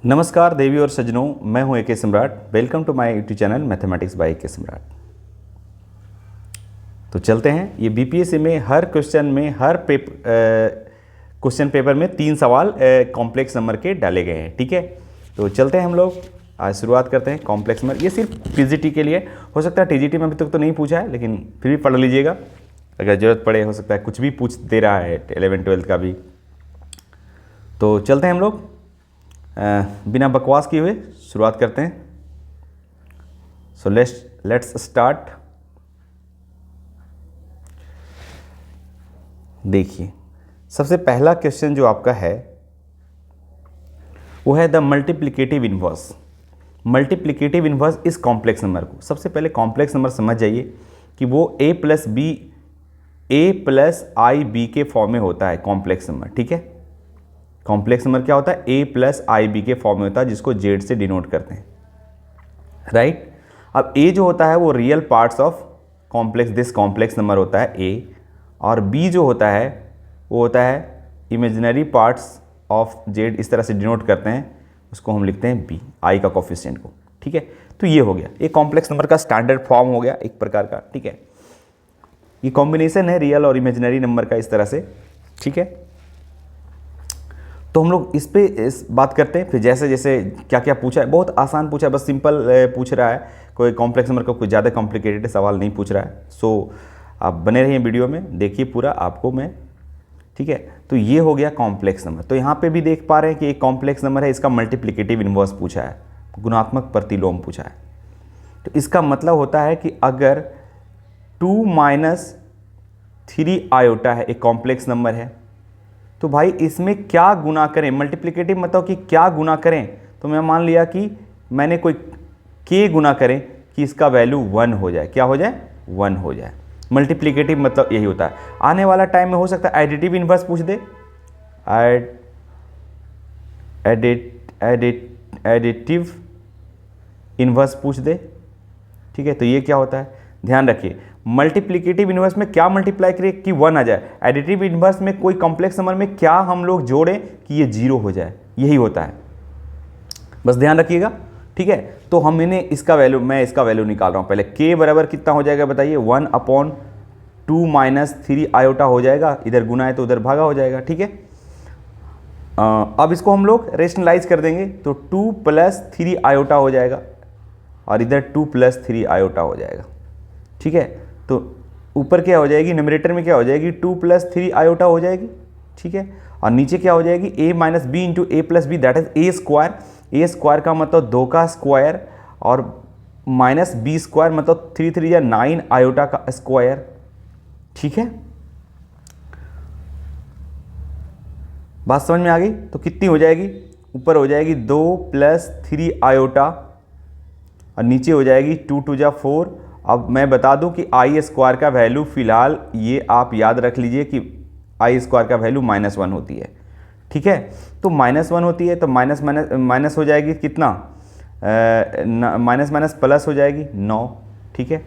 नमस्कार देवी और सज्जनों, मैं हूं A K Samrat. Welcome to my YouTube channel mathematics by A K Samrat. तो चलते हैं। ये बीपीएससी में हर क्वेश्चन में क्वेश्चन पेपर में 3 सवाल कॉम्प्लेक्स नंबर के डाले गए हैं। ठीक है, तो चलते हैं हम लोग। आज शुरुआत करते हैं कॉम्प्लेक्स नंबर। ये सिर्फ पीजीटी के लिए हो सकता है, टीजीटी में अभी तक तो नहीं पूछा है, लेकिन फिर भी पढ़ लीजिएगा अगर ज़रूरत पड़े। हो सकता है कुछ भी पूछ दे रहा है 11-12 का भी। तो चलते हैं हम लोग, बिना बकवास किए हुए शुरुआत करते हैं। So let's start. देखिए, सबसे पहला क्वेश्चन जो आपका है वो है the multiplicative inverse. Multiplicative inverse इस कॉम्प्लेक्स नंबर को। सबसे पहले कॉम्प्लेक्स नंबर समझ जाइए कि वो a प्लस आई बी के फॉर्म में होता है कॉम्प्लेक्स नंबर। ठीक है, कॉम्प्लेक्स नंबर क्या होता है? a प्लस आई बी के फॉर्म में होता है, जिसको z से डिनोट करते हैं। राइट। अब a जो होता है वो real parts of this complex number होता है a, और b जो होता है वो होता है इमेजिनरी पार्ट्स ऑफ z। इस तरह से डिनोट करते हैं, उसको हम लिखते हैं b, i का कोफिशिएंट को। ठीक है, तो ये हो गया, ये कॉम्प्लेक्स नंबर का स्टैंडर्ड फॉर्म हो गया एक प्रकार का। ठीक है, ये कॉम्बिनेशन है रियल और इमेजिनरी नंबर का इस तरह से। ठीक है, तो हम लोग इस बात करते हैं। फिर जैसे जैसे क्या क्या पूछा है, बहुत आसान पूछा है, बस सिंपल पूछ रहा है। कोई कॉम्प्लेक्स नंबर का कोई ज़्यादा कॉम्प्लिकेटेड सवाल नहीं पूछ रहा है। सो आप बने रहिए वीडियो में, देखिए पूरा आपको मैं। ठीक है, तो ये हो गया कॉम्प्लेक्स नंबर। तो यहाँ पे भी देख पा रहे हैं कि एक कॉम्प्लेक्स नंबर है, इसका मल्टीप्लिकेटिव इनवर्स पूछा है, गुणात्मक प्रतिलोम पूछा है। तो इसका मतलब होता है कि अगर 2 - 3 आयोटा है, एक कॉम्प्लेक्स नंबर है, तो भाई इसमें क्या गुना करें? मल्टीप्लिकेटिव मतलब कि क्या गुना करें। तो मैं मान लिया कि मैंने कोई k गुना करें कि इसका वैल्यू 1 हो जाए। क्या हो जाए? 1 हो जाए। मल्टीप्लिकेटिव मतलब यही होता है। आने वाला टाइम में हो सकता है एडिटिव इन्वर्स पूछ दे, एडिटिव इन्वर्स पूछ दे। ठीक है, तो ये क्या होता है, ध्यान रखिए। मल्टीप्लिकेटिव इन्वर्स में क्या मल्टीप्लाई करें कि 1 आ जाए। एडिटिव इन्वर्स में कोई कॉम्प्लेक्स नंबर में क्या हम लोग जोड़ें कि ये 0 हो जाए, यही होता है। बस ध्यान रखिएगा। ठीक है, तो हम इन्हें इसका वैल्यू, मैं इसका वैल्यू निकाल रहा हूं पहले। k बराबर कितना हो जाएगा बताइए? 1/2 - 3 आयोटा हो जाएगा। इधर गुना है तो उधर भागा हो जाएगा। ठीक है, अब इसको हम लोग रेशनलाइज कर देंगे तो 2 + 3 आयोटा हो जाएगा, और इधर 2 + 3 आयोटा हो जाएगा। ठीक है, तो ऊपर क्या हो जाएगी, न्यूमरेटर में क्या हो जाएगी? 2 + 3 आयोटा हो जाएगी। ठीक है, और नीचे क्या हो जाएगी? a - b × a + b, that is a²। a² का मतलब 2 का स्क्वायर, और -b² मतलब 3 × 3 = 9 आयोटा का स्क्वायर। ठीक है, बात समझ में आ गई? तो कितनी हो जाएगी? ऊपर हो जाएगी 2 + 3 आयोटा, और नीचे हो जाएगी 2 × 2 = 4। अब मैं बता दूं कि i² का वैल्यू फिलहाल ये आप याद रख लीजिए कि i² का वैल्यू -1 होती है। ठीक है, तो -1 होती है तो माइनस हो जाएगी कितना, माइनस प्लस हो जाएगी 9। ठीक है,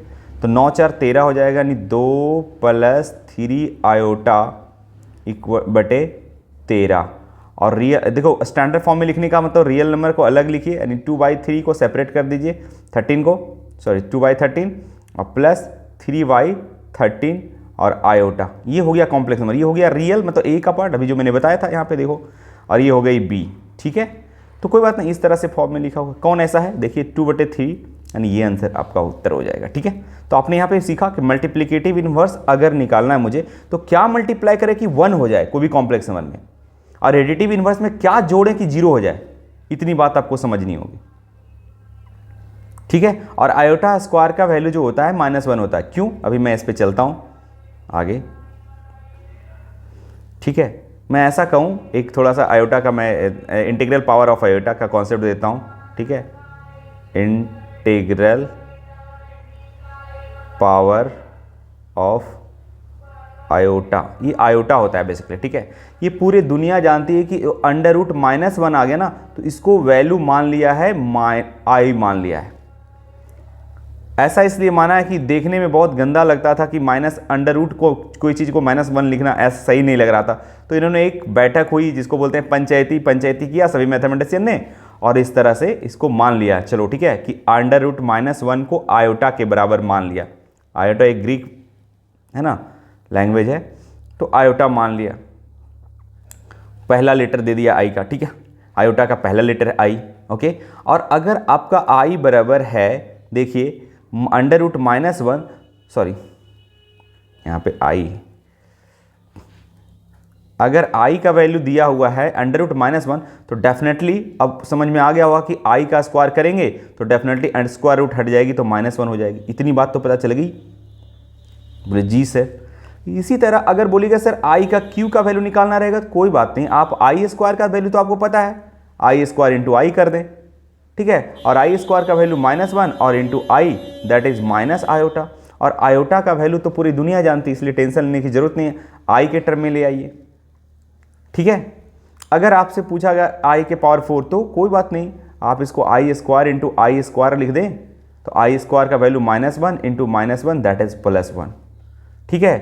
तो 9 × 4 = 13 हो जाएगा, यानी 2 + 3 आयोटा बटे 13। और रियल, देखो स्टैंडर्ड फॉर्म में लिखने का मतलब रियल नंबर को अलग लिखिए, यानी 2/3 को सेपरेट कर दीजिए, 2/13 और प्लस 3/13 और आयोटा। ये हो गया कॉम्प्लेक्स नंबर, ये हो गया रियल मतलब a का पार्ट, अभी जो मैंने बताया था यहाँ पे देखो, और ये हो गई b। ठीक है, तो कोई बात नहीं, इस तरह से फॉर्म में लिखा हुआ कौन ऐसा है, देखिए 2/3, यानी ये आंसर आपका उत्तर हो जाएगा। ठीक है, तो आपने यहाँ पे सीखा कि मल्टीप्लिकेटिव इनवर्स अगर निकालना है मुझे तो क्या मल्टीप्लाई करें कि 1 हो जाए कोई भी कॉम्प्लेक्स नंबर में, और एडिटिव इनवर्स में क्या जोड़ें कि 0 हो जाए। इतनी बात आपको समझनी होगी। ठीक है, और आयोटा स्क्वायर का वैल्यू जो होता है -1 होता है। क्यों? अभी मैं इस पे चलता हूं आगे। ठीक है, मैं ऐसा कहूं, एक थोड़ा सा आयोटा का मैं इंटीग्रल पावर ऑफ आयोटा का कॉन्सेप्ट देता हूं। ठीक है, इंटीग्रल पावर ऑफ आयोटा, ये आयोटा होता है बेसिकली। ठीक है, ये पूरी दुनिया जानती है कि √-1 आ गया ना, तो इसको वैल्यू मान लिया है आई मान लिया है। ऐसा इसलिए माना है कि देखने में बहुत गंदा लगता था कि √, को कोई चीज़ को -1 लिखना ऐसा सही नहीं लग रहा था। तो इन्होंने एक बैठक हुई जिसको बोलते हैं पंचायती किया सभी मैथमेटिशियन ने, और इस तरह से इसको मान लिया, चलो ठीक है, कि अंडर रूट -1 को आयोटा के बराबर मान लिया। आयोटा एक ग्रीक है ना लैंग्वेज है, तो आयोटा मान लिया। पहला लेटर दे दिया आई का, ठीक है, आयोटा का पहला लेटर है आई, ओके। और अगर आपका आई बराबर है, देखिए अंडर रूट -1, सॉरी यहाँ पे आई, अगर आई का वैल्यू दिया हुआ है अंडर रूट -1, तो डेफिनेटली अब समझ में आ गया होगा कि आई का स्क्वायर करेंगे तो डेफिनेटली अंडर स्क्वायर रूट हट जाएगी तो -1 हो जाएगी। इतनी बात तो पता चल गई। बोले जी सर। इसी तरह अगर बोलिएगा सर आई का क्यू का वैल्यू निकालना रहेगा तो कोई बात नहीं, आप आई स्क्वायर का वैल्यू तो आपको पता है, आई स्क्वायर इंटू आई कर दें, ठीक है। और आई स्क्वायर का वैल्यू -1 और into i that is minus iota, और आयोटा का वैल्यू तो पूरी दुनिया जानती है, इसलिए टेंशन लेने की जरूरत नहीं है, आई के टर्म में ले आइए, ठीक है। अगर आपसे पूछा गया आई के पावर 4 तो कोई बात नहीं, आप इसको आई स्क्वायर इंटू आई स्क्वायर लिख दें, तो आई स्क्वायर का वैल्यू -1 इंटू -1 दैट इज +1, ठीक है।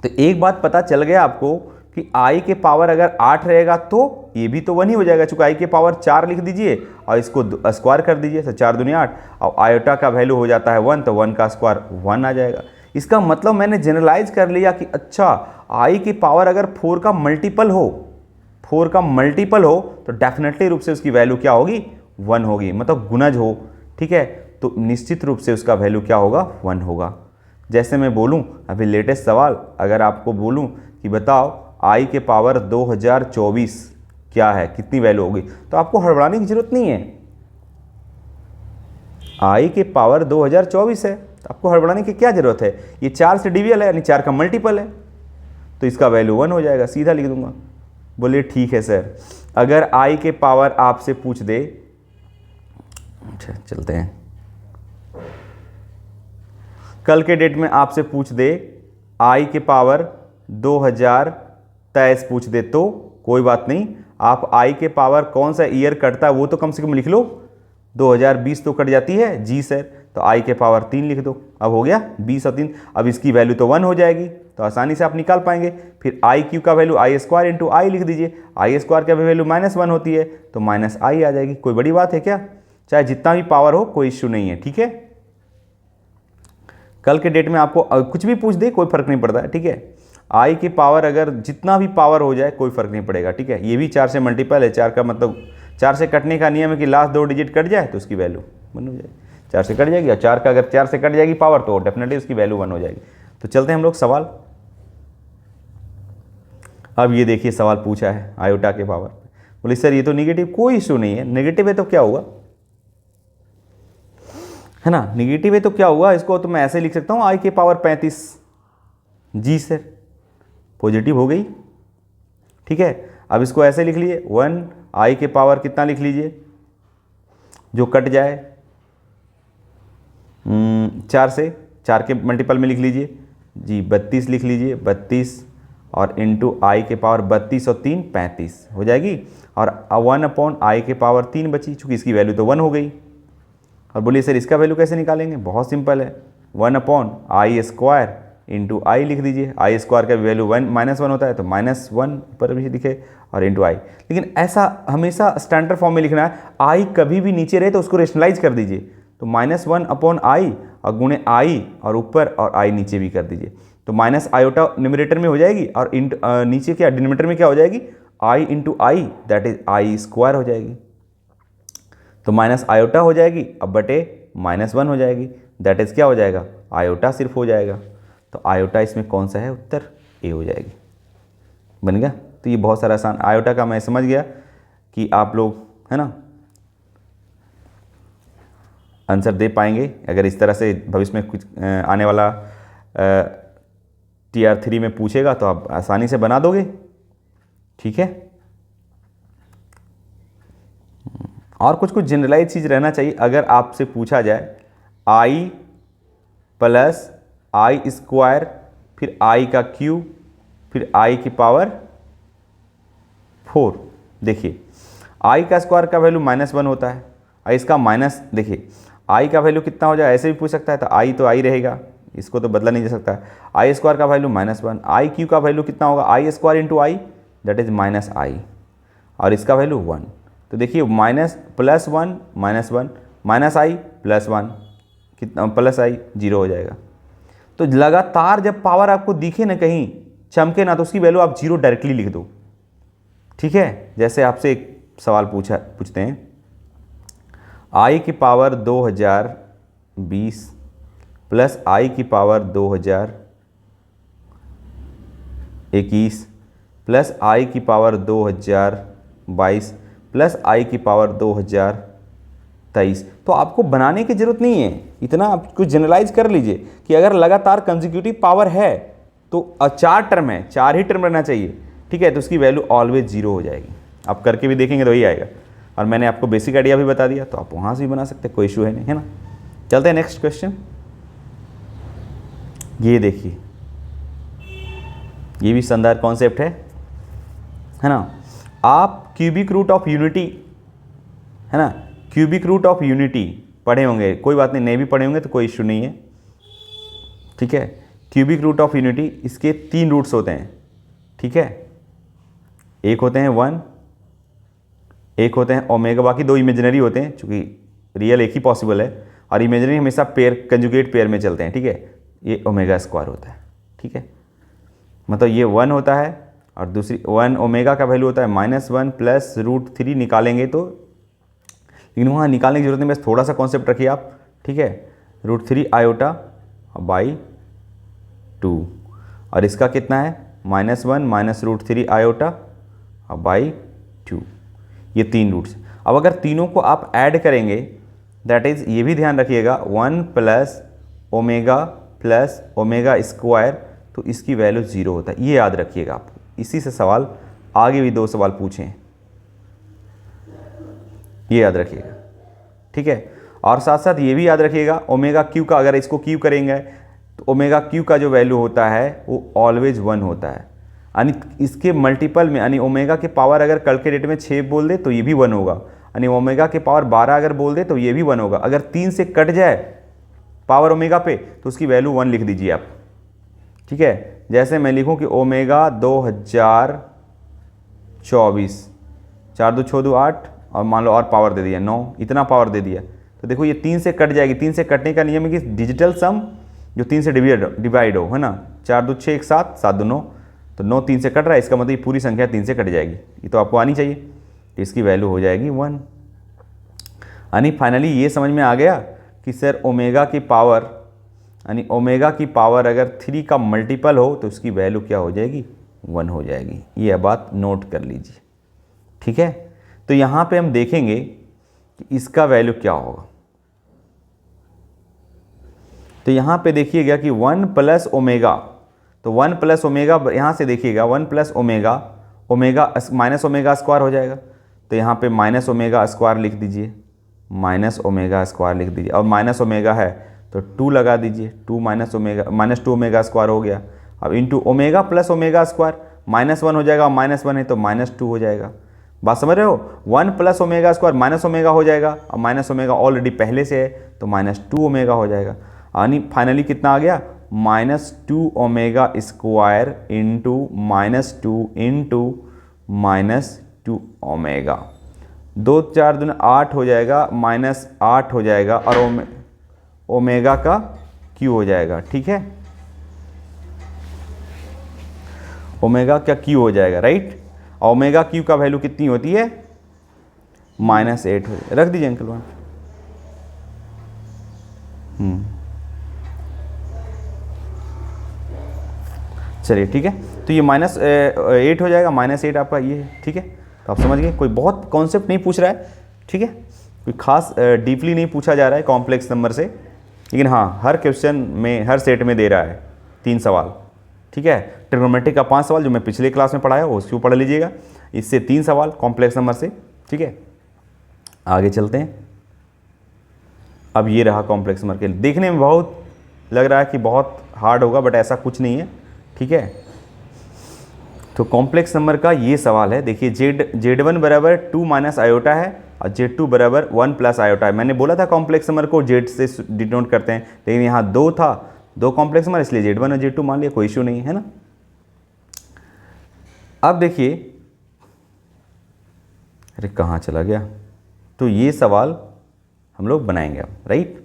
तो एक बात पता चल गया आपको कि i के पावर अगर 8 रहेगा तो ये भी तो 1 ही हो जाएगा, चूंकि i के पावर 4 लिख दीजिए और इसको स्क्वायर कर दीजिए, तो 4 दूनी 8, और आयोटा का वैल्यू हो जाता है 1, तो 1 का स्क्वायर 1 आ जाएगा। इसका मतलब मैंने जनरलाइज कर लिया कि अच्छा i की पावर अगर 4 का मल्टीपल हो, 4 का मल्टीपल हो तो डेफिनेटली रूप से उसकी वैल्यू क्या होगी, 1 होगी, मतलब गुणज हो, ठीक है, तो निश्चित रूप से उसका वैल्यू क्या होगा, 1 होगा। जैसे मैं बोलूं अभी लेटेस्ट सवाल, अगर आपको बोलूं कि बताओ आई के पावर 2024 क्या है, कितनी वैल्यू होगी, तो आपको हड़बड़ाने की जरूरत नहीं है। आई के पावर 2024 है तो आपको हड़बड़ाने की क्या जरूरत है, ये 4 से डिविजल है यानी 4 का मल्टीपल है, तो इसका वैल्यू 1 हो जाएगा, सीधा लिख दूंगा। बोलिए ठीक है सर। अगर आई के पावर आपसे पूछ दे, अच्छा चलते हैं, कल के डेट में आपसे पूछ दे आई के पावर 2023 पूछ दे तो कोई बात नहीं, आप आई के पावर कौन सा ईयर कटता है वो तो कम से कम लिख लो, 2020 तो कट जाती है जी सर, तो आई के पावर 3 लिख दो, अब हो गया 20 और 3, अब इसकी वैल्यू तो 1 हो जाएगी, तो आसानी से आप निकाल पाएंगे। फिर आई क्यू का वैल्यू आई स्क्वायर इंटू आई लिख दीजिए, आई स्क्वायर का वैल्यू -1 होती है तो -i आ जाएगी, कोई बड़ी बात है क्या, चाहे जितना भी पावर हो कोई इश्यू नहीं है, ठीक है। कल के डेट में आपको कुछ भी पूछ दे कोई फर्क नहीं पड़ता है, ठीक है। आई की पावर अगर जितना भी पावर हो जाए कोई फर्क नहीं पड़ेगा, ठीक है। ये भी 4 से मल्टीपल है, 4 का मतलब 4 से कटने का नियम है कि लास्ट 2 डिजिट कट जाए तो उसकी वैल्यू 1 हो जाएगी, 4 से कट जाएगी, और 4 का अगर 4 से कट जाएगी पावर तो डेफिनेटली उसकी वैल्यू 1 हो जाएगी। तो चलते हैं हम लोग सवाल। अब ये देखिए सवाल पूछा है आयोटा के पावर, बोले सर ये तो निगेटिव, कोई इशू नहीं है, नेगेटिव है तो क्या हुआ, है ना, निगेटिव है तो क्या हुआ, इसको तो मैं ऐसे लिख सकता हूँ आई के पावर 35, जी सर पॉजिटिव हो गई, ठीक है। अब इसको ऐसे लिख लिए 1 आई के पावर कितना लिख लीजिए जो कट जाए 4 से, 4 के मल्टीपल में लिख लीजिए जी, 32 लिख लीजिए, 32 और इंटू आई के पावर 32 और 3 35 हो जाएगी, और 1 अपॉन आई के पावर 3 बची, चूँकि इसकी वैल्यू तो 1 हो गई। और बोलिए सर इसका वैल्यू कैसे निकालेंगे, बहुत सिंपल है, 1 अपॉन आई स्क्वायर इंटू आई लिख दीजिए, आई स्क्वायर का वैल्यू -1 होता है तो -1 पर भी लिखे और इंटू आई, लेकिन ऐसा हमेशा स्टैंडर्ड फॉर्म में लिखना है, आई कभी भी नीचे रहे तो उसको रेशनलाइज कर दीजिए, तो -1 अपॉन आई और गुणे आई और ऊपर और आई नीचे भी कर दीजिए, तो माइनस आयोटा न्यूमरेटर में हो जाएगी और नीचे क्या डिनोमिनेटर में क्या हो जाएगी, i into i that is i square हो जाएगी, तो माइनस आयोटा हो जाएगी अब बटे -1 हो जाएगी, दैट इज क्या हो जाएगा, आयोटा सिर्फ हो जाएगा, तो आयोटा इसमें कौन सा है उत्तर, ए हो जाएगी, बन गया। तो ये बहुत सारा आसान, आयोटा का मैं समझ गया कि आप लोग है ना आंसर दे पाएंगे, अगर इस तरह से भविष्य में कुछ आने वाला TR 3 में पूछेगा तो आप आसानी से बना दोगे, ठीक है। और कुछ जनरलाइज चीज़ रहना चाहिए, अगर आपसे पूछा जाए आई प्लस आई स्क्वायर फिर आई का क्यूब फिर आई की पावर 4, देखिए आई का स्क्वायर का वैल्यू -1 होता है, आई इसका माइनस, देखिए आई का वैल्यू कितना हो जाए ऐसे भी पूछ सकता है, तो आई तो आई रहेगा, इसको तो बदला नहीं जा सकता, आई स्क्वायर का वैल्यू -1, आई क्यू का वैल्यू कितना होगा, i square into i that is -i, और इसका वैल्यू 1, तो देखिए minus plus one minus one minus i plus one, कितना प्लस आई 0 हो जाएगा। तो लगातार जब पावर आपको दिखे ना कहीं चमके ना, तो उसकी वैल्यू आप 0 डायरेक्टली लिख दो, ठीक है। जैसे आपसे एक सवाल पूछते हैं, आई की पावर 2020 प्लस आई की पावर 2021 प्लस आई की पावर 2022 प्लस आई की पावर 2023। तो आपको बनाने की ज़रूरत नहीं है, इतना आप कुछ जनरलाइज कर लीजिए कि अगर लगातार कंसेक्यूटिव पावर है तो 4 टर्म है, 4 ही टर्म रहना चाहिए, ठीक है। तो उसकी वैल्यू ऑलवेज 0 हो जाएगी। आप करके भी देखेंगे तो वही आएगा, और मैंने आपको बेसिक आइडिया भी बता दिया, तो आप वहाँ से भी बना सकते हैं, कोई इशू है नहीं, है ना। चलते हैं नेक्स्ट क्वेश्चन। ये देखिए, ये भी शानदार कॉन्सेप्ट है ना। आप क्यूबिक रूट ऑफ यूनिटी, है ना, क्यूबिक रूट ऑफ यूनिटी पढ़े होंगे, कोई बात नहीं, नहीं भी पढ़े होंगे तो कोई इशू नहीं है, ठीक है। क्यूबिक रूट ऑफ यूनिटी, इसके 3 रूट्स होते हैं, ठीक है। एक होते हैं 1, एक होते हैं ओमेगा, बाकी 2 इमेजिनरी होते हैं, चूँकि रियल एक ही पॉसिबल है, और इमेजिनरी हमेशा पेयर, कंजुगेट पेयर में चलते हैं, ठीक है। ये ओमेगा स्क्वायर होता है, ठीक है। मतलब ये 1 होता है, और दूसरी 1 ओमेगा का वैल्यू होता है -1 प्लस √3 निकालेंगे तो, लेकिन वहाँ निकालने की जरूरत नहीं, बस थोड़ा सा कॉन्सेप्ट रखिए आप, ठीक है। √3 आयोटा बाई 2, और इसका कितना है -1 माइनस √3 आयोटा बाई 2, ये 3 रूट्स। अब अगर तीनों को आप ऐड करेंगे, दैट इज़, ये भी ध्यान रखिएगा, 1 प्लस ओमेगा स्क्वायर, तो इसकी वैल्यू 0 होता है, ये याद रखिएगा आप। इसी से सवाल आगे भी 2 सवाल पूछे हैं, ये याद रखिएगा, ठीक है। और साथ साथ ये भी याद रखिएगा, ओमेगा क्यू का, अगर इसको क्यू करेंगे तो ओमेगा क्यू का जो वैल्यू होता है वो ऑलवेज 1 होता है, यानी इसके मल्टीपल में, यानी ओमेगा के पावर अगर कल के डेट में 6 बोल दे तो ये भी 1 होगा, यानी ओमेगा के पावर 12 अगर बोल दे तो ये भी 1 होगा। अगर 3 से कट जाए पावर ओमेगा पे तो उसकी वैल्यू 1 लिख दीजिए आप, ठीक है। जैसे मैं लिखूं कि ओमेगा 2024, 4 2 6 2 8, और मान लो और पावर दे दिया 9, इतना पावर दे दिया, तो देखो ये 3 से कट जाएगी। 3 से कटने का नियम है कि डिजिटल सम जो 3 से डिवाइड हो, है ना, 4 2 6 1 7 7 2 9, तो 9 3 से कट रहा है, इसका मतलब ये पूरी संख्या 3 से कट जाएगी, ये तो आपको आनी चाहिए, तो इसकी वैल्यू हो जाएगी 1। यानी फाइनली ये समझ में आ गया कि सर ओमेगा की पावर, यानी ओमेगा की पावर अगर 3 का मल्टीपल हो तो उसकी वैल्यू क्या हो जाएगी, 1 हो जाएगी। ये बात नोट कर लीजिए, ठीक है। तो यहाँ पे हम देखेंगे कि इसका वैल्यू क्या होगा। तो यहाँ पे देखिएगा कि 1 प्लस ओमेगा, तो 1 प्लस ओमेगा, यहाँ से देखिएगा 1 plus omega, omega minus omega square हो जाएगा, तो यहाँ पे माइनस ओमेगा स्क्वायर लिख दीजिए, माइनस ओमेगा स्क्वायर लिख दीजिए, और माइनस ओमेगा है तो 2 लगा दीजिए, 2 माइनस ओमेगा, -2 ओमेगा स्क्वायर हो गया। अब into omega plus omega square, -1 हो जाएगा, और -1 है तो -2 हो जाएगा। बात समझ रहे हो, 1 plus omega square minus omega हो जाएगा, और माइनस ओमेगा ऑलरेडी पहले से है तो -2 ओमेगा हो जाएगा। यानी फाइनली कितना आ गया, -2 omega square into -2 into -2 omega, 2 4 दूनी 8 हो जाएगा, -8 हो जाएगा, और ओमेगा का क्यू हो जाएगा, ठीक है। ओमेगा का क्यू हो जाएगा, राइट। ओमेगा क्यू का वैल्यू कितनी होती है, -8 हो जाएगा। रख दीजिए अंकल वहाँ। चलिए ठीक है, तो ये -8 हो जाएगा, -8 आपका ये है, ठीक है। तो आप समझ गए, कोई बहुत कॉन्सेप्ट नहीं पूछ रहा है, ठीक है, कोई खास डीपली नहीं पूछा जा रहा है कॉम्प्लेक्स नंबर से, लेकिन हाँ हर क्वेश्चन में, हर सेट में दे रहा है 3 सवाल, ठीक है। ट्रिग्नोमेट्री का 5 सवाल जो मैं पिछले क्लास में पढ़ाया वो उसको पढ़ लीजिएगा, इससे 3 सवाल कॉम्प्लेक्स नंबर से, ठीक है। आगे चलते हैं। अब ये रहा कॉम्प्लेक्स नंबर के, देखने में बहुत लग रहा है कि बहुत हार्ड होगा, बट ऐसा कुछ नहीं है, ठीक है। तो कॉम्प्लेक्स नंबर का ये सवाल है, देखिए Z1 बराबर 2 माइनस आयोटा है, और Z2 बराबर 1 प्लस आयोटा है। मैंने बोला था कॉम्प्लेक्स नंबर को Z से डिनोट करते हैं, लेकिन यहाँ 2 था, 2 कॉम्प्लेक्स नंबर, इसलिए Z1 और Z2 मान लिया, कोई इशू नहीं है ना। अब देखिए अरे कहाँ चला गया? तो ये सवाल हम लोग बनाएंगे अब, राइट।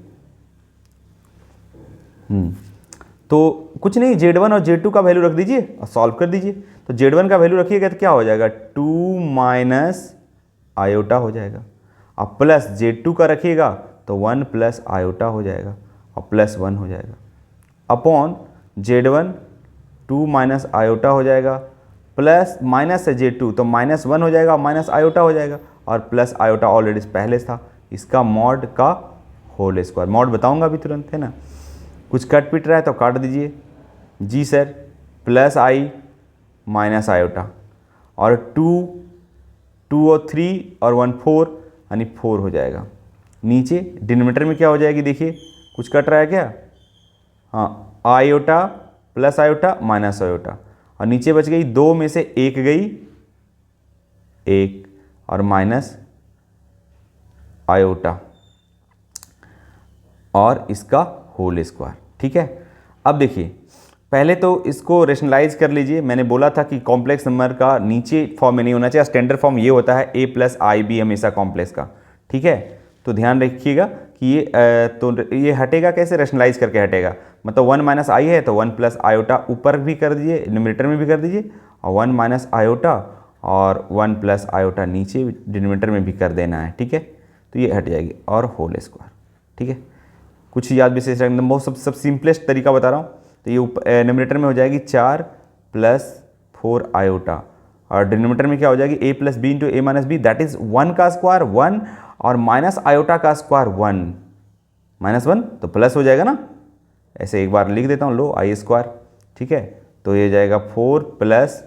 तो कुछ नहीं, Z1 और Z2 का वैल्यू रख दीजिए और सॉल्व कर दीजिए। तो Z1 का वैल्यू रखिएगा तो क्या हो जाएगा, 2 माइनस आयोटा हो जाएगा, और प्लस Z2 का रखिएगा तो 1 प्लस आयोटा हो जाएगा और प्लस 1 हो जाएगा, अपॉन Z1 2 माइनस आयोटा हो जाएगा, प्लस माइनस है Z2 तो माइनस 1 हो जाएगा, माइनस आयोटा हो जाएगा, और प्लस आयोटा ऑलरेडी पहले था, इसका मॉड का होल स्क्वायर। मॉड बताऊंगा अभी तुरंत, है ना। कुछ कट पिट रहा है तो काट दीजिए। जी सर, प्लस आई माइनस आयोटा, और 2 और 3 और 1 4, यानी 4 हो जाएगा। नीचे डिनोमिनेटर में क्या हो जाएगी, देखिए कुछ कट रहा है क्या, हाँ, iota plus iota minus iota, और नीचे बच गई 2 में से 1 गई 1, और माइनस आयोटा और इसका होल स्क्वायर। ठीक है, अब देखिए पहले तो इसको रेशनलाइज कर लीजिए। मैंने बोला था कि कॉम्प्लेक्स नंबर का नीचे फॉर्म में नहीं होना चाहिए, स्टैंडर्ड फॉर्म ये होता है a प्लस आई बी हमेशा कॉम्प्लेक्स का। ठीक है, तो ध्यान रखिएगा कि ये हटेगा कैसे, रेशनलाइज करके हटेगा। मतलब 1 माइनस आई है तो 1 प्लस आयोटा ऊपर भी कर दीजिए, न्यूमरेटर में भी कर दीजिए, और 1 माइनस आयोटा और 1 प्लस आयोटा नीचे डिनोमिनेटर में भी कर देना है। ठीक है, तो ये हट जाएगी, और होल स्क्वायर। ठीक है, कुछ याद विशेष रखना, बहुत सब सिंपलेस्ट तरीका बता रहा हूँ। तो ये न्यूमरेटर में हो जाएगी 4 प्लस 4 आयोटा, और डिनोमिनेटर में क्या हो जाएगी, a plus b into a minus b, that is 1 का स्क्वायर 1, और माइनस आयोटा का स्क्वायर 1, माइनस 1 तो प्लस हो जाएगा ना। ऐसे एक बार लिख देता हूँ, लो आई स्क्वायर। ठीक है, तो ये जाएगा 4 प्लस,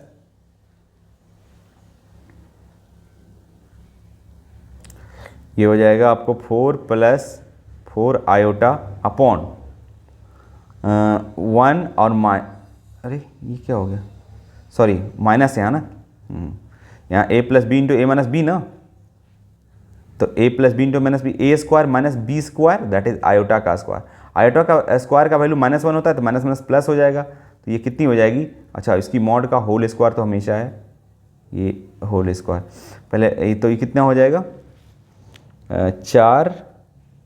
ये हो जाएगा आपको 4 प्लस 4 आयोटा अपॉन 1 और अरे ये क्या हो गया, सॉरी माइनस यहाँ ना, यहाँ a plus b into a minus b ना, तो a plus b into minus b, a square minus b square, that is iota का स्क्वायर। आयोटा का स्क्वायर का वैल्यू माइनस 1 होता है, तो माइनस माइनस प्लस हो जाएगा, तो ये कितनी हो जाएगी, अच्छा इसकी मॉड का होल स्क्वायर तो हमेशा है ये होल स्क्वायर। पहले तो ये कितना हो जाएगा, 4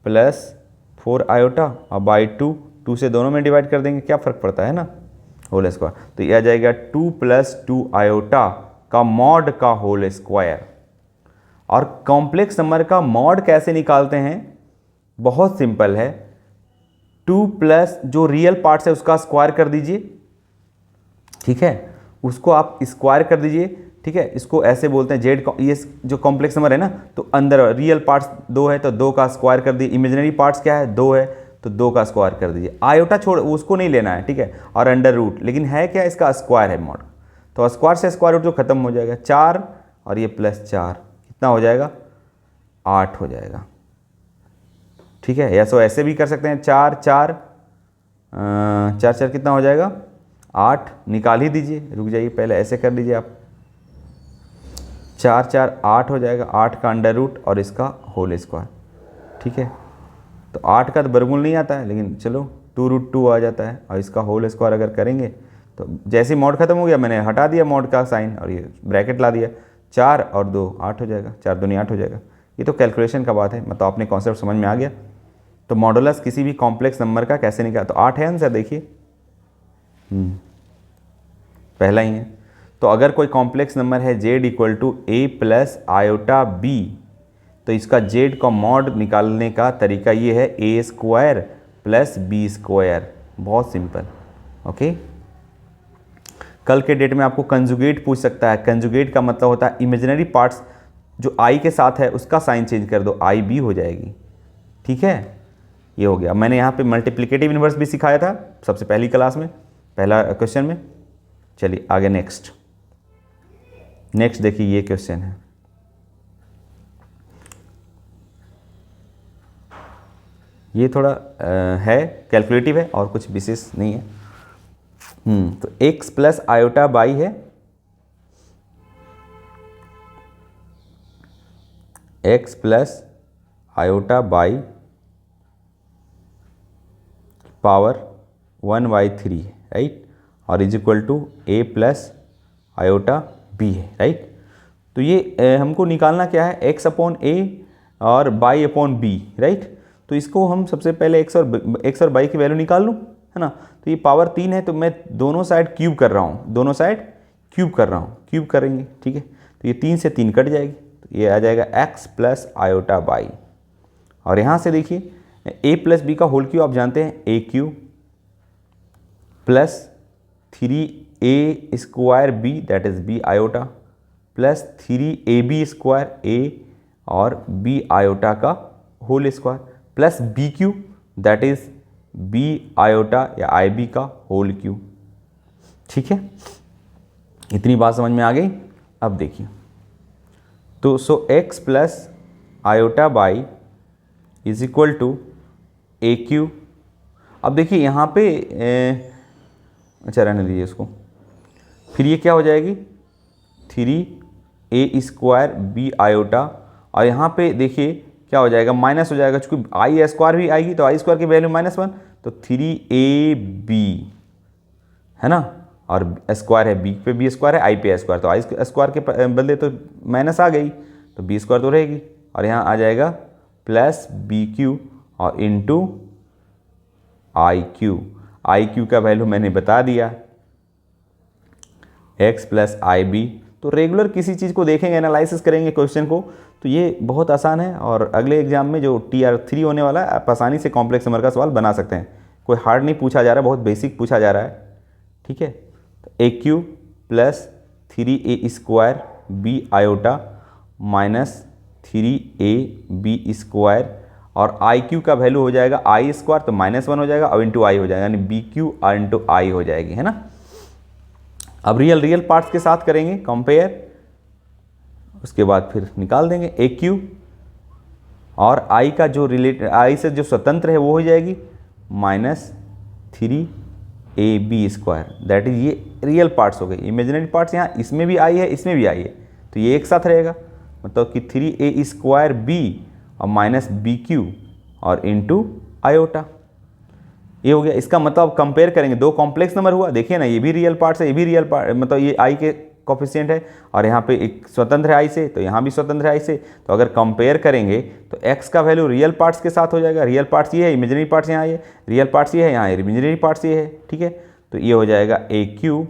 प्लस 4 आयोटा और बाई 2 से दोनों में डिवाइड कर देंगे, क्या फ़र्क पड़ता है ना, होल स्क्वायर। तो ये आ जाएगा 2 प्लस 2 आयोटा का मॉड का होल स्क्वायर। और कॉम्प्लेक्स नंबर का मॉड कैसे निकालते हैं, बहुत सिंपल है, 2 प्लस जो रियल पार्ट्स है उसका स्क्वायर कर दीजिए। ठीक है, उसको आप स्क्वायर कर दीजिए। ठीक है, इसको ऐसे बोलते हैं जेड, ये जो कॉम्प्लेक्स नंबर है ना, तो अंदर रियल पार्ट्स 2 है तो 2 का स्क्वायर कर दिए, इमेजिनरी पार्ट्स क्या है 2 है तो 2 का स्क्वायर कर दीजिए। आयोटा छोड़, उसको नहीं लेना है। ठीक है, और अंडर रूट, लेकिन है क्या, इसका स्क्वायर है मॉड, तो स्क्वायर से स्क्वायर रूट जो खत्म हो जाएगा, 4 और ये प्लस 4 कितना हो जाएगा, 8 हो जाएगा। ठीक है, या सो ऐसे भी कर सकते हैं, 4 4 4 4 कितना हो जाएगा, 8 निकाल ही दीजिए, रुक जाइए पहले ऐसे कर लीजिए आप, 4 4 8 हो जाएगा, 8 का अंडर रूट और इसका होल स्क्वायर। ठीक है, तो 8 का तो वर्गमूल नहीं आता है, लेकिन चलो 2√2 आ जाता है, और इसका होल स्क्वायर अगर करेंगे तो जैसे ही मॉड खत्म हो गया मैंने हटा दिया मॉड का साइन और ये ब्रैकेट ला दिया, 4 और 2 8 हो जाएगा, 4 दूनी 8 हो जाएगा। ये तो कैलकुलेशन का बात है, मतलब आपने कॉन्सेप्ट समझ में आ गया। तो मॉडुलस किसी भी कॉम्प्लेक्स नंबर का कैसे निकाला, तो 8 है आंसर, देखिए पहला ही है। तो अगर कोई कॉम्प्लेक्स नंबर है z equal to a plus iota b, तो इसका z का मॉड निकालने का तरीका ये है, a square plus b square, बहुत सिंपल। ओके, कल के डेट में आपको कंजुगेट पूछ सकता है। कंजुगेट का मतलब होता है इमेजिनरी पार्ट्स जो i के साथ है उसका साइन चेंज कर दो, i b हो जाएगी। ठीक है, ये हो गया। मैंने यहाँ पे मल्टीप्लिकेटिव इनवर्स भी सिखाया था सबसे पहली क्लास में, पहला क्वेश्चन में। चलिए आगे नेक्स्ट देखिए, ये क्वेश्चन है, ये थोड़ा है कैलकुलेटिव है और कुछ विशेष नहीं है। तो x प्लस आयोटा बाई है, x plus iota by power 1/3, right, और is equal to a plus iota b है, राइट। तो ये हमको निकालना क्या है, x अपॉन a और y अपॉन b, राइट। तो इसको हम सबसे पहले x और y की वैल्यू निकाल लूँ, है ना। तो ये पावर 3 है, तो मैं दोनों साइड क्यूब कर रहा हूँ, दोनों साइड क्यूब कर रहा हूँ, क्यूब करेंगे, ठीक है। तो ये 3 से 3 कट जाएगी, तो ये आ जाएगा x प्लस आयोटा y। और यहाँ से देखिए a प्लस बी का होल क्यूब आप जानते हैं a cube plus 3a square b that is b iota plus 3ab square a और b आयोटा का whole square plus b cube that is b iota या ib का whole cube, ठीक है। इतनी बात समझ में आ गई। अब देखिए, तो x plus iota y is equal to a q. अब देखिए यहाँ पे अच्छा रहने दीजिए इसको, फिर ये क्या हो जाएगी 3a स्क्वायर b आयोटा, और यहाँ पे देखिए क्या हो जाएगा, माइनस हो जाएगा, चूँकि आई स्क्वायर भी आएगी तो आई स्क्वायर की वैल्यू -1, तो 3ab है ना, और स्क्वायर है b पे b स्क्वायर है, आई पे स्क्वायर, तो आई स्क्वायर के बदले तो माइनस आ गई, तो b स्क्वायर तो रहेगी, और यहाँ आ जाएगा प्लस बी क्यू और इंटू आई क्यू का वैल्यू मैंने बता दिया x प्लस आई बी। तो रेगुलर किसी चीज़ को देखेंगे, एनालिसिस करेंगे क्वेश्चन को, तो ये बहुत आसान है, और अगले एग्जाम में जो TR3 होने वाला है आप आसानी से कॉम्प्लेक्स नंबर का सवाल बना सकते हैं। कोई हार्ड नहीं पूछा जा रहा है, बहुत बेसिक पूछा जा रहा है, ठीक है। तो a cube plus 3a square b iota minus 3ab square, और आई क्यू का वैल्यू हो जाएगा आई स्क्वायर, तो -1 हो जाएगा, और इंटू आई हो जाएगा, यानी बी क्यू और इंटू आई हो जाएगी, है ना। अब रियल पार्ट्स के साथ करेंगे कंपेयर, उसके बाद फिर निकाल देंगे ए क्यू, और आई का जो आई से जो स्वतंत्र है वो हो जाएगी -3ab स्क्वायर, दैट इज ये रियल पार्ट्स हो गए। इमेजिनरी पार्ट्स यहाँ इसमें भी आई है, इसमें भी आई है, तो ये एक साथ रहेगा, मतलब कि 3a स्क्वायर बी और माइनस बी क्यू और इंटू आयोटा, ये हो गया। इसका मतलब कंपेयर करेंगे, दो कॉम्प्लेक्स नंबर हुआ, देखिए ना, ये भी रियल पार्ट्स है, ये भी रियल पार्ट, मतलब ये आई के कोफिशिएंट है, और यहाँ पे एक स्वतंत्र है आई से, तो यहाँ भी स्वतंत्र है आई से, तो अगर कंपेयर करेंगे तो x का वैल्यू रियल पार्ट्स के साथ हो जाएगा। रियल पार्ट्स ये है, इमेजिनरी पार्ट्स यहाँ ये, रियल पार्ट्स ये है, यहाँ इमेजिनरी पार्ट्स ये है, ठीक है। तो ये हो जाएगा ए क्यू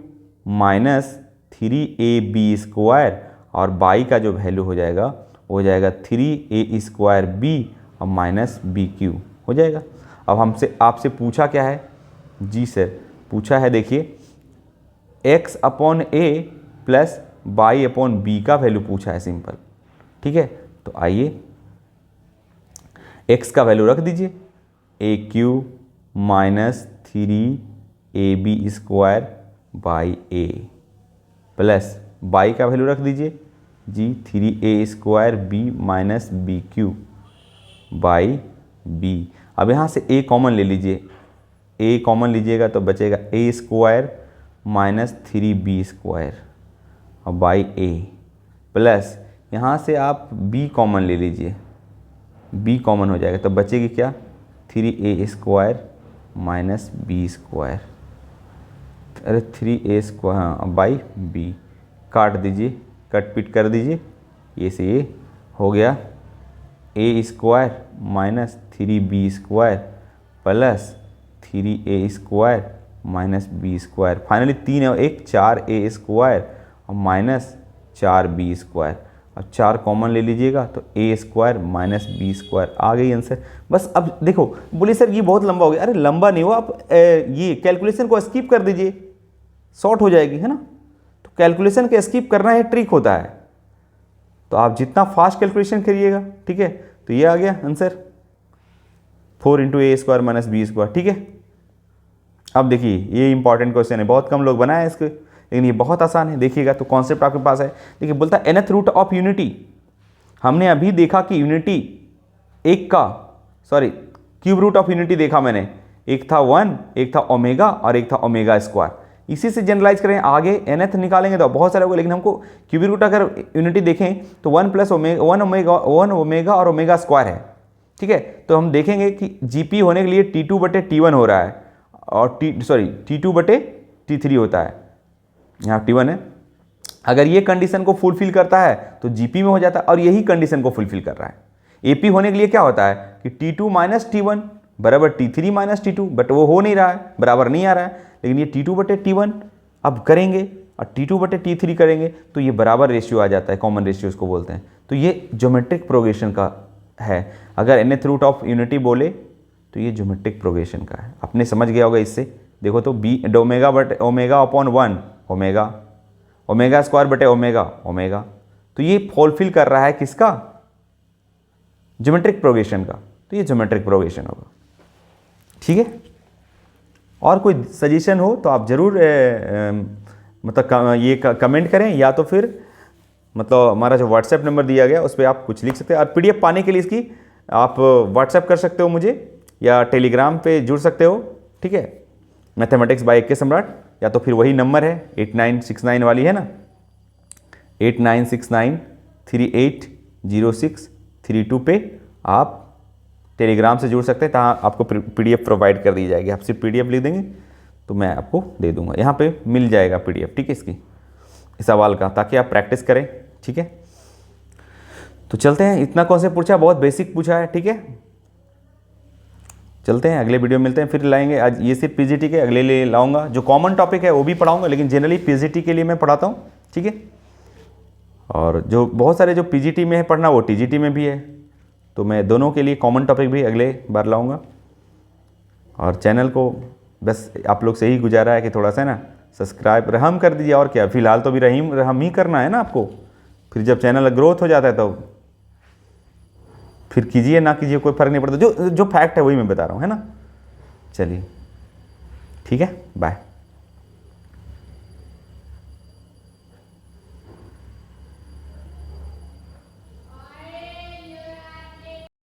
माइनस 3ab स्क्वायर, और बाई का जो वैल्यू हो जाएगा वो हो जाएगा 3a स्क्वायर बी और माइनस बी क्यू हो जाएगा। अब हमसे आपसे पूछा क्या है, जी सर पूछा है, देखिए x upon a plus y upon b का वैल्यू पूछा है, सिंपल, ठीक है। तो आइए x का वैल्यू रख दीजिए, a cube minus 3ab square by a, plus y का वैल्यू रख दीजिए जी 3a square b minus b cube by b. अब यहाँ से a कॉमन ले लीजिए, a कॉमन लीजिएगा तो बचेगा a square minus 3b square और बाई a, प्लस यहाँ से आप b कॉमन ले लीजिए, b कॉमन हो जाएगा तो बचेगी क्या 3a square minus b square, अरे 3a स्क्वायर हाँ बाई b, काट दीजिए, कट पिट कर दीजिए, ये से ये हो गया a square minus 3b square plus 3a square minus b square, finally 3 और 1 4a स्क्वायर और माइनस 4b स्क्वायर, अब 4 कॉमन ले लीजिएगा तो a square minus b square आ गई आंसर। बस अब देखो, बोले सर ये बहुत लंबा हो गया, अरे लंबा नहीं हुआ, आप ये कैलकुलेशन को स्किप कर दीजिए, शॉर्ट हो जाएगी, है ना। तो कैलकुलेशन के स्किप करना है ट्रिक होता है, तो आप जितना फास्ट कैलकुलेशन करिएगा, ठीक है। तो ये आ गया आंसर 4 इंटू ए स्क्वायर माइनस बी स्क्वायर, ठीक है। अब देखिए ये इंपॉर्टेंट क्वेश्चन है, बहुत कम लोग बनाए इसके, लेकिन ये बहुत आसान है, देखिएगा तो कॉन्सेप्ट आपके पास है। देखिए बोलता है nth रूट ऑफ यूनिटी, हमने अभी देखा कि यूनिटी एक का क्यूब रूट ऑफ यूनिटी देखा मैंने, एक था 1, एक था ओमेगा और एक था ओमेगा स्क्वायर, इसी से जनरलाइज करें, आगे nth निकालेंगे तो बहुत सारे होगा, लेकिन हमको क्यूब रूट अगर यूनिटी देखें तो 1 प्लस वन ओमेगा और ओमेगा स्क्वायर है, ठीक है। तो हम देखेंगे कि जीपी होने के लिए T2 बटे T1 हो रहा है, और T2 बटे T3 होता है, यहाँ T1 है, अगर ये कंडीशन को फुलफिल करता है तो जीपी में हो जाता है, और यही कंडीशन को फुलफिल कर रहा है। एपी होने के लिए क्या होता है कि T2 माइनस T1 बराबर T3 माइनस T2, बट वो हो नहीं रहा है, बराबर नहीं आ रहा है। लेकिन ये T2 बटे T1 अब करेंगे और T2 बटे T3 करेंगे तो ये बराबर रेशियो आ जाता है, कॉमन रेशियो इसको बोलते हैं। तो ये ज्योमेट्रिक प्रोग्रेशन का है। अगर nth रूट ऑफ यूनिटी बोले तो ये ज्योमेट्रिक प्रोग्रेशन का है। आपने समझ गया होगा इससे। देखो तो बी ओमेगा बटे omega upon 1 omega, omega square बटे ओमेगा ओमेगा, तो ये फुलफिल कर रहा है किसका, ज्योमेट्रिक प्रोग्रेशन का। तो ये ज्योमेट्रिक प्रोग्रेशन होगा। ठीक है, और कोई सजेशन हो तो आप जरूर मतलब ये कमेंट करें, या तो फिर मतलब हमारा जो व्हाट्सएप नंबर दिया गया उस पर आप कुछ लिख सकते हैं। और पीडीएफ पाने के लिए इसकी आप व्हाट्सएप कर सकते हो मुझे, या टेलीग्राम पे जुड़ सकते हो। ठीक है, मैथमेटिक्स बाय के सम्राट, या तो फिर वही नंबर है 8969 वाली है ना, 8969380632 पे आप टेलीग्राम से जुड़ सकते हैं। तहाँ आपको पीडीएफ प्रोवाइड कर दी जाएगी। आप सिर्फ पीडीएफ लिख देंगे तो मैं आपको दे दूंगा, यहाँ पे मिल जाएगा पीडीएफ। ठीक है, इसकी इस सवाल का, ताकि आप प्रैक्टिस करें। ठीक है, तो चलते हैं। इतना कॉन्सेप्ट पूछा, बहुत बेसिक पूछा है। ठीक है, चलते हैं, अगले वीडियो मिलते हैं, फिर लाएंगे। आज ये सिर्फ पीजीटी के, अगले लिए लाऊंगा। जो कॉमन टॉपिक है वो भी पढ़ाऊंगा, लेकिन जनरली पीजीटी के लिए मैं पढ़ाता हूँ। ठीक है, और जो बहुत सारे जो पीजीटी में है पढ़ना वो टीजीटी में भी है, तो मैं दोनों के लिए कॉमन टॉपिक भी अगले बार लाऊंगा। और चैनल को बस आप लोग से ही गुजारा है कि थोड़ा सा ना सब्सक्राइब रहम कर दीजिए। और क्या, फिलहाल तो भी रहम ही करना है ना आपको। फिर जब चैनल ग्रोथ हो जाता है तो फिर कीजिए, ना कीजिए, कोई फ़र्क नहीं पड़ता। जो फैक्ट है वही मैं बता रहा हूँ, है ना। चलिए, ठीक है, बाय।